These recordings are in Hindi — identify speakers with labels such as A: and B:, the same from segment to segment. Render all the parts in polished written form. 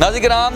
A: नाज़िर-ए-किराम,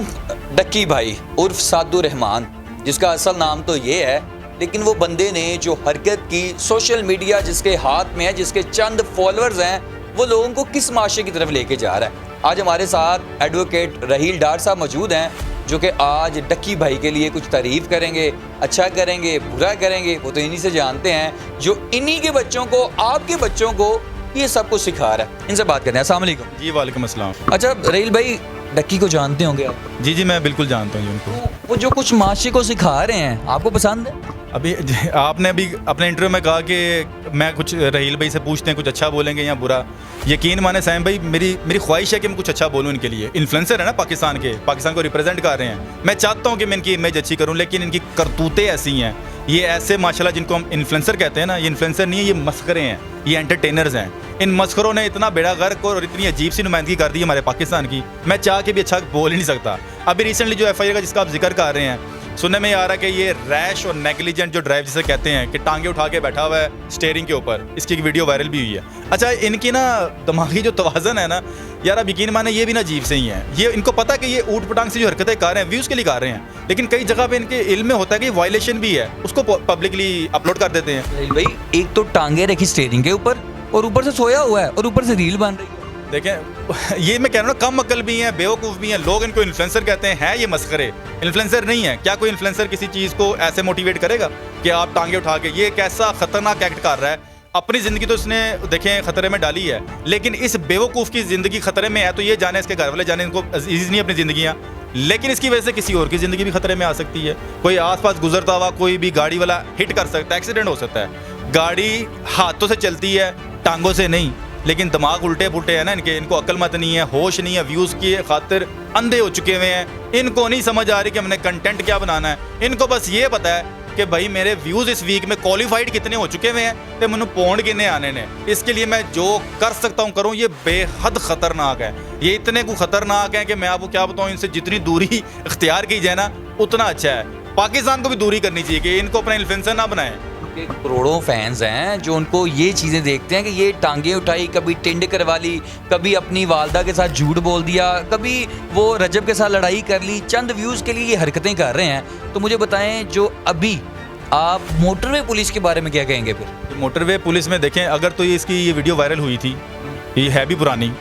A: डक्की भाई उर्फ सादू रहमान, जिसका असल नाम तो ये है, लेकिन वो बंदे ने जो हरकत की, सोशल मीडिया जिसके हाथ में है, जिसके चंद फॉलोअर्स हैं, वो लोगों को किस माशरे की तरफ लेके जा रहा है। आज हमारे साथ एडवोकेट रहील डार साहब मौजूद हैं, जो कि आज डक्की भाई के लिए कुछ तारीफ़ करेंगे, अच्छा करेंगे, बुरा करेंगे, वो तो इन्हीं से जानते हैं जो इन्हीं के बच्चों को, आपके बच्चों को ये सब कुछ सिखा रहा है। इनसे बात करते हैं। अस्सलाम वालेकुम।
B: जी वालेकुम अस्सलाम।
A: अच्छा रहील भाई, डक्की को जानते होंगे आप?
B: जी मैं बिल्कुल जानता हूँ जी उनको।
A: तो वो जो कुछ माशरे को सिखा रहे हैं, आपको पसंद है?
B: अभी आपने अभी अपने इंटरव्यू में कहा कि मैं कुछ रहील भाई से पूछते हैं कुछ अच्छा बोलेंगे या बुरा। यकीन माने साइम भाई, मेरी ख्वाहिश है कि मैं कुछ अच्छा बोलूँ इनके लिए। इन्फ्लुएंसर है ना पाकिस्तान को रिप्रेजेंट कर रहे हैं। मैं चाहता हूँ कि मैं इनकी इमेज अच्छी करूँ, लेकिन इनकी करतूतें ऐसी हैं। ये ऐसे माशाल्लाह जिनको हम इन्फ्लुएंसर कहते हैं ना, ये इन्फ्लुएंसर नहीं है, ये मस्खरे हैं, ये एंटरटेनर्स हैं। इन मस्खरों ने इतना बेड़ा गर्क और इतनी अजीब सी नुमाइंदगी कर दी हमारे पाकिस्तान की, मैं चाह के भी अच्छा बोल ही नहीं सकता। अभी रिसेंटली जो FIR का जिसका आप जिक्र कर रहे हैं, सुनने में आ रहा है कि ये रैश और नेग्लिजेंट जो ड्राइव जिसे कहते हैं कि टांगे उठा के बैठा हुआ है स्टीयरिंग के ऊपर, इसकी एक वीडियो वायरल भी हुई है। अच्छा, इनकी ना दिमागी जो तवाज़न है ना यार, अब यकीन माने ये भी ना अजीब से ही है। ये इनको पता है कि ये ऊट पटांग से जो हरकतें कर रहे हैं व्यूज़ के लिए कर रहे हैं, लेकिन कई जगह पे इनके इल्म में होता है कि वायलेशन भी है, उसको पब्लिकली अपलोड कर देते हैं।
A: रहील भाई, एक तो टांगे रखी स्टीयरिंग के ऊपर और ऊपर से सोया हुआ है और ऊपर से रील बन रही है।
B: देखें, ये मैं कह रहा हूँ कम अकल भी हैं, बेवकूफ़ भी हैं लोग। इनको इन्फ्लुएंसर कहते हैं ये मस्खरे। इन्फ्लुएंसर नहीं है। क्या कोई इन्फ्लुएंसर किसी चीज़ को ऐसे मोटिवेट करेगा कि आप टांगे उठा के? ये कैसा ख़तरनाक एक्ट कर रहा है। अपनी ज़िंदगी तो इसने देखें ख़तरे में डाली है, लेकिन इस बेवकूफ़ की ज़िंदगी ख़तरे में है तो ये जाने, इसके घर वाले जाने, इनको अजीज़ नहीं अपनी ज़िंदगियाँ, लेकिन इसकी वजह से किसी और की ज़िंदगी भी ख़तरे में आ सकती है। कोई आसपास गुजरता हुआ कोई भी गाड़ी वाला हिट कर सकता है, एक्सीडेंट हो सकता है। गाड़ी हाथों से चलती है, टांगों से नहीं। लेकिन दिमाग उल्टे पुल्टे है ना इनको अक्लमत नहीं है, होश नहीं है, व्यूज़ की खातिर अंधे हो चुके हुए हैं। इनको नहीं समझ आ रही कि हमने कंटेंट क्या बनाना है। इनको बस ये पता है कि भाई मेरे व्यूज़ इस वीक में क्वालिफाइड कितने हो चुके हुए हैं तो मैंने पौंड कितने आने ने, इसके लिए मैं जो कर सकता हूँ करूँ। ये बेहद ख़तरनाक है। ये इतने को ख़तरनाक है कि मैं आपको क्या बताऊँ, इनसे जितनी दूरी इख्तियार की जाए ना उतना अच्छा है। पाकिस्तान को भी दूरी करनी चाहिए कि इनको अपना इन्फ्लुएंसर ना बनाएं।
A: करोड़ों फैंस हैं जो उनको ये चीज़ें देखते हैं कि ये टांगे उठाई, कभी टिंड करवा ली, कभी अपनी वालदा के साथ झूठ बोल दिया, कभी वो रजब के साथ लड़ाई कर ली, चंद व्यूज़ के लिए ये हरकतें कर रहे हैं। तो मुझे बताएं, जो अभी आप मोटरवे पुलिस के बारे में क्या कहेंगे? फिर
B: मोटरवे पुलिस में देखें, अगर तो ये इसकी ये वीडियो वायरल हुई थी, ये है भी पुरानी,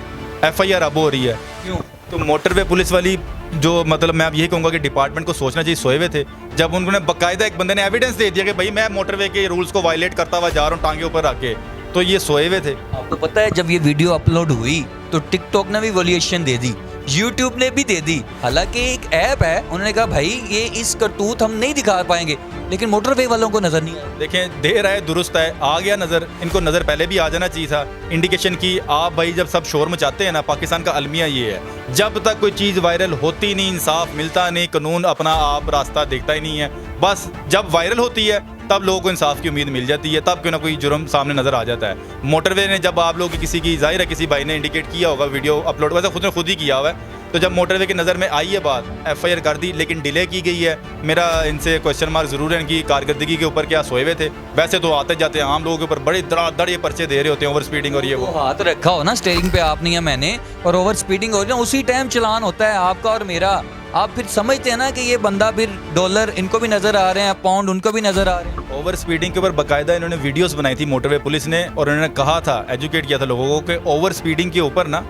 B: FIR अब हो रही है।
A: क्यों?
B: तो मोटरवे पुलिस वाली जो मतलब मैं अब यही कहूँगा कि डिपार्टमेंट को सोचना चाहिए, सोए हुए थे। जब उन्होंने बाकायदा एक बंदे ने एविडेंस दे दिया कि भाई मैं मोटरवे के रूल्स को वायलेट करता हुआ जा रहा हूँ टांगे ऊपर रख के, तो ये सोए हुए थे।
A: आपको पता है जब ये वीडियो अपलोड हुई तो टिकटॉक ने भी वॉल्यूशन दे दी, यूट्यूब ने भी दे दी। हालांकि एक ऐप है, उन्होंने कहा भाई ये इस करतूत हम नहीं दिखा पाएंगे, लेकिन मोटरवे वालों को नजर नहीं आया।
B: देखें, देर आए दुरुस्त है, आ गया नज़र। इनको नज़र पहले भी आ जाना चाहिए था, इंडिकेशन की। आप भाई जब सब शोर मचाते हैं ना, पाकिस्तान का अलमिया ये है, जब तक कोई चीज़ वायरल होती नहीं, इंसाफ मिलता नहीं, कानून अपना आप रास्ता देखता ही नहीं है। बस जब वायरल होती है तब लोगों को इंसाफ की उम्मीद मिल जाती है, तब कोई ना कोई जुर्म सामने नज़र आ जाता है। मोटरवे ने जब आप लोग किसी की, जाहिर है किसी भाई ने इंडिकेट किया होगा वीडियो अपलोड, वैसे खुद ने खुद ही किया हुआ है, तो जब मोटरवे की नज़र में आई है बात, FIR कर दी, लेकिन डिले की गई है। मेरा इनसे क्वेश्चन मार्क ज़रूर है इनकी कारकर्दगी के ऊपर, क्या सोए हुए थे? वैसे तो आते जाते आम लोगों के ऊपर बड़े धड़ाधड़ ये पर्चे दे रहे होते हैं, ओवर स्पीडिंग और ये वो।
A: हाथ रखा हो ना स्टीयरिंग पे आपने या मैंने और ओवर स्पीडिंग हो जाए, उसी टाइम चलान होता है आपका और मेरा। आप फिर समझते हैं ना कि ये बंदा, फिर डॉलर इनको भी नजर आ रहे हैं, पाउंड उनको भी नजर आ रहे हैं।
B: ओवर स्पीडिंग के ऊपर बाकायदा इन्होंने वीडियोस बनाई थी मोटरवे पुलिस ने, और उन्होंने कहा था, एजुकेट किया था लोगों को कि ओवर स्पीडिंग के ऊपर ना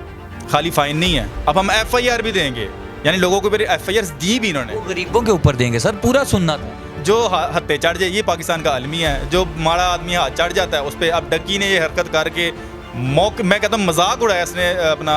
B: खाली फाइन नहीं है, अब हम FIR भी देंगे। यानी लोगों को फिर FIR दी भी इन्होंने,
A: वो गरीबों के ऊपर देंगे सर, पूरा सुनना था।
B: जो हत्ते चढ़ जाए, ये पाकिस्तान का अलमिया है। जो माड़ा आदमी हाथ चढ़ जाता है उस पर। अब डक्की ने ये हरकत करके मैं कहता हूँ मजाक उड़ाया इसने अपना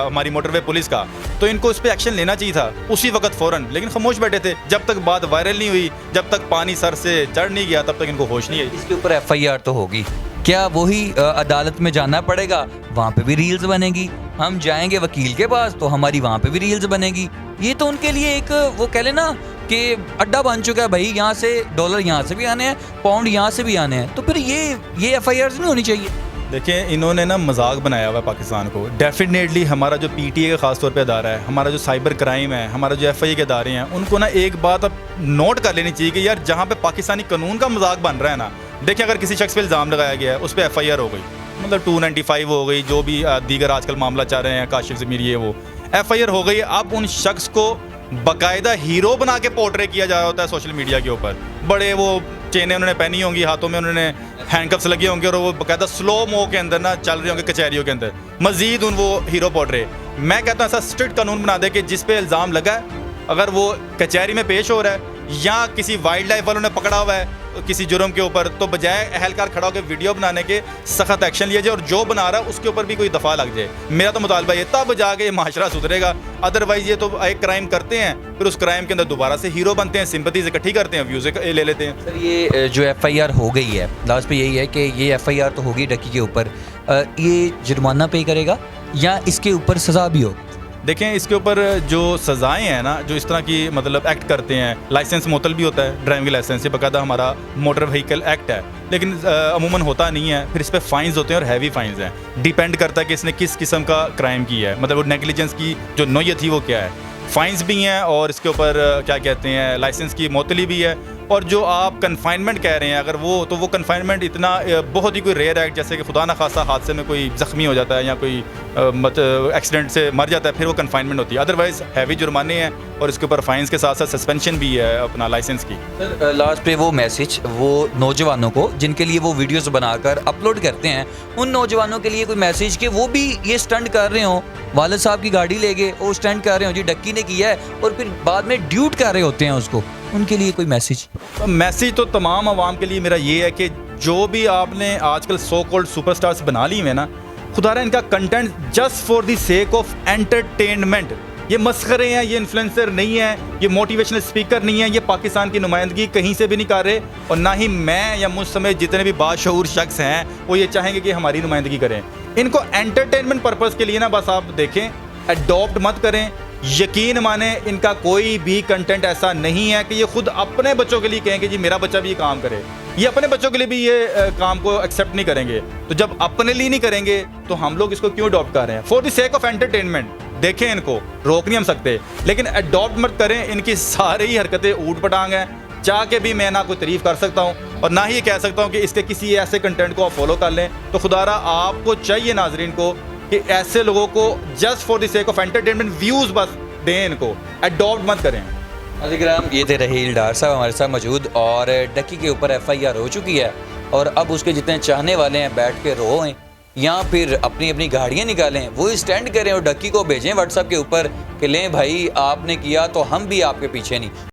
B: हमारी मोटरवे पुलिस का, तो इनको इस पर एक्शन लेना चाहिए था उसी वक्त फ़ौरन, लेकिन खामोश बैठे थे। जब तक बात वायरल नहीं हुई, जब तक पानी सर से चढ़ नहीं गया, तब तक इनको होश नहीं आई।
A: इसके ऊपर FIR तो होगी, क्या वही अदालत में जाना पड़ेगा, वहाँ पे भी रील्स बनेगी। हम जाएंगे वकील के पास तो हमारी वहाँ पे भी रील्स बनेगी। ये तो उनके लिए एक वो कह लेना कि अड्डा बन चुका है भाई, यहाँ से डॉलर यहाँ से भी आने हैं, पाउंड यहाँ से भी आने हैं, तो फिर ये FIR नहीं होनी चाहिए।
B: देखिए, इन्होंने ना मजाक बनाया हुआ है पाकिस्तान को। डेफिनेटली हमारा जो PTA का ख़ास तौर पे अदारा है, हमारा जो साइबर क्राइम है, हमारा जो FI के अदारे हैं, उनको ना एक बात अब नोट कर लेनी चाहिए कि यार जहाँ पे पाकिस्तानी कानून का मजाक बन रहा है ना, देखिए अगर किसी शख्स पे इल्ज़ाम लगाया गया है उस पर FIR हो गई, मतलब 295 हो गई, जो भी दीगर आजकल मामला चाह रहे हैं, काशिफ ज़मीर ये वो, FIR हो गई, अब उन शख्स को बाकायदा हीरो बना के पोर्ट्रे किया जा रहा होता है सोशल मीडिया के ऊपर। बड़े वो चेनें उन्होंने पहनी होंगी, हाथों में उन्होंने हैंडकफ्स लगे होंगे और वो बाकायदा स्लो मो के अंदर ना चल रहे होंगे कचहरियों के अंदर, मजीद उन वो हीरो पोर्ट्रे। मैं कहता हूँ ऐसा स्ट्रिक्ट कानून बना दे कि जिस पे इल्ज़ाम लगा है, अगर वो कचहरी में पेश हो रहा है या किसी वाइल्ड लाइफ वालों ने पकड़ा हुआ है किसी जुर्म के ऊपर, तो बजाय अहलकार खड़ा होकर वीडियो बनाने के सख्त एक्शन लिया जाए और जो बना रहा है उसके ऊपर भी कोई दफ़ा लग जाए। मेरा तो मुतालबा ये, तब जाके ये माशरा सुधरेगा। अदरवाइज ये तो एक क्राइम करते हैं, फिर उस क्राइम के अंदर दोबारा से हीरो बनते हैं, सिंपथीज इकट्ठी करते हैं, व्यूज़ ले लेते हैं।
A: सर ये जो FIR हो गई है, लास्ट पे यही है कि ये FIR तो होगी डक्की के ऊपर, ये जुर्माना पे करेगा या इसके ऊपर सज़ा भी हो?
B: देखें, इसके ऊपर जो सज़ाएं हैं ना, जो इस तरह की मतलब एक्ट करते हैं, लाइसेंस मुअत्तल भी होता है, ड्राइविंग लाइसेंस, ये बाकायदा हमारा मोटर व्हीकल एक्ट है, लेकिन अमूमन होता नहीं है। फिर इस पर फ़ाइन्स होते हैं और हैवी फ़ाइन्स हैं। डिपेंड करता है कि इसने किस किस्म का क्राइम किया है, मतलब वो नेग्लिजेंस की जो नौयत थी वो क्या है। फ़ाइन्स भी हैं और इसके ऊपर क्या कहते हैं, लाइसेंस की मुअत्तली भी है। और जो आप कन्फाइनमेंट कह रहे हैं, अगर वो कन्फाइनमेंट इतना बहुत ही कोई रेयर एक्ट, जैसे कि खुदा न खासा हादसे में कोई ज़ख्मी हो जाता है या कोई एक्सीडेंट से मर जाता है, फिर वो कन्फाइनमेंट होती है। अदरवाइज़ हैवी जुर्माने हैं और इसके ऊपर फाइन्स के साथ साथ सस्पेंशन भी है अपना लाइसेंस की।
A: सर लास्ट पे वो मैसेज वो नौजवानों को जिनके लिए वो वीडियोस बनाकर अपलोड करते हैं, उन नौजवानों के लिए कोई मैसेज कि वो भी ये स्टंट कर रहे हों, वालिद साहब की गाड़ी ले गए, वो स्टंट कर रहे हो जी डक्की ने किया है, और फिर बाद में ड्यूट कर रहे होते हैं उसको, उनके लिए कोई मैसेज?
B: मैसेज तो तमाम आवाम के लिए मेरा ये है कि जो भी आपने आजकल सो कॉल्ड सुपरस्टार्स बना ली हैं ना, खुदारा इनका content just for the sake of entertainment, ये मस्खरे हैं, ये इन्फ्लुएंसर नहीं है, ये मोटिवेशनल स्पीकर नहीं है, ये पाकिस्तान की नुमाइंदगी कहीं से भी नहीं कर रहे, और ना ही मैं या मुझ समेत जितने भी बाशऊर शख्स हैं वो ये चाहेंगे कि हमारी नुमाइंदगी करें। इनको एंटरटेनमेंट पर्पज़ के लिए ना बस आप देखें, अडॉप्ट मत करें। यकीन माने इनका कोई भी कंटेंट ऐसा नहीं है कि ये खुद अपने बच्चों के लिए कहें कि जी मेरा बच्चा भी ये काम करे। ये अपने बच्चों के लिए भी ये काम को एक्सेप्ट नहीं करेंगे, तो जब अपने लिए नहीं करेंगे तो हम लोग इसको क्यों अडॉप्ट कर रहे हैं? For the sake of entertainment. देखें, इनको रोक नहीं हम सकते, लेकिन अडॉप्ट मत करें। इनकी सारी ही हरकतें ऊट पटांग हैं। चाह के भी मैं ना कोई तारीफ़ कर सकता हूँ और ना ही ये कह सकता हूँ कि इसके किसी ऐसे कंटेंट को आप फॉलो कर लें। तो खुदारा आपको चाहिए नाजरीन को कि ऐसे लोगों को just for the sake of entertainment views बस दें, इनको अडॉप्ट मत करें।
A: अधिग्राम ये थे रहील डार साहब हमारे साथ मौजूद, और डक्की के ऊपर FIR हो चुकी है और अब उसके जितने चाहने वाले हैं बैठ के रोएं या फिर अपनी अपनी गाड़ियाँ निकालें, वो स्टैंड करें और डक्की को भेजें व्हाट्सएप के ऊपर कि लें भाई आपने किया तो हम भी आपके पीछे नहीं।